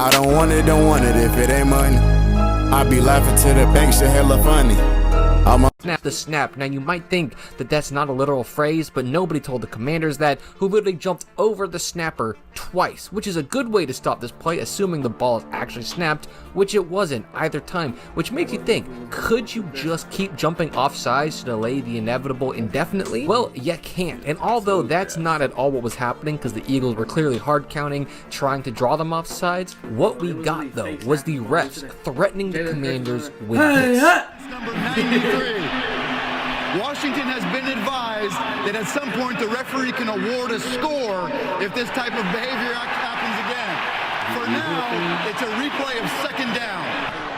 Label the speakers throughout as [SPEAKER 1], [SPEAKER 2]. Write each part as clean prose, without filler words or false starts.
[SPEAKER 1] I don't want it if it ain't money. I be laughing to the bank, shit hella funny.
[SPEAKER 2] Snap the snap. Now you might think that that's not a literal phrase, but nobody told the Commanders that, who literally jumped over the snapper twice, which is a good way to stop this play, assuming the ball is actually snapped, which it wasn't either time, which makes you think, could you just keep jumping off sides to delay the inevitable indefinitely? Well, you can't, and although that's not at all what was happening, because the Eagles were clearly hard counting, trying to draw them off sides, what we got though was the refs threatening the Commanders with this.
[SPEAKER 3] Number 93. Washington has been advised that at some point the referee can award a score if this type of behavior happens again. For now, it's a replay of second down.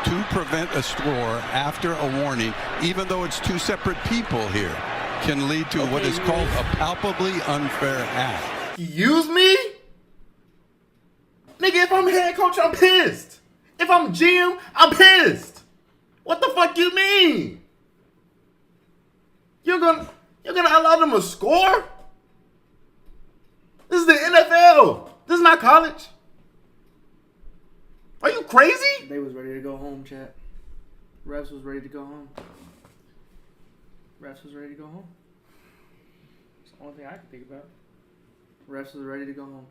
[SPEAKER 4] To prevent a score after a warning, even though it's two separate people here, can lead to what is called a palpably unfair act.
[SPEAKER 5] Use me? Nigga, if I'm head coach, I'm pissed. If I'm GM, I'm pissed. What the fuck you mean? You're gonna allow them to score? This is the NFL. This is not college. Are you crazy?
[SPEAKER 6] They was ready to go home, chat. Refs was ready to go home. Refs was ready to go home. It's the only thing I can think about. Refs was ready to go home.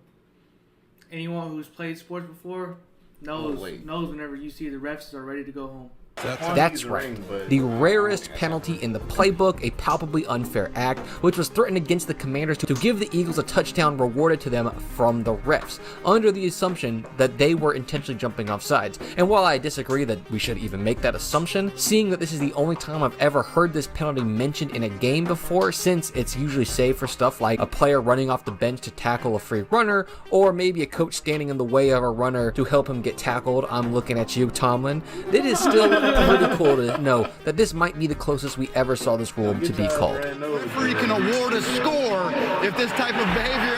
[SPEAKER 6] Anyone who's played sports before knows whenever you see the refs are ready to go home.
[SPEAKER 2] That's right. The rarest penalty in the playbook, a palpably unfair act, which was threatened against the Commanders to give the Eagles a touchdown rewarded to them from the refs, under the assumption that they were intentionally jumping off sides. And while I disagree that we should even make that assumption, seeing that this is the only time I've ever heard this penalty mentioned in a game before, since it's usually saved for stuff like a player running off the bench to tackle a free runner, or maybe a coach standing in the way of a runner to help him get tackled. I'm looking at you, Tomlin. It is still pretty cool to know that this might be the closest we ever saw this rule to be called.
[SPEAKER 3] The referee can award a score if this type of behavior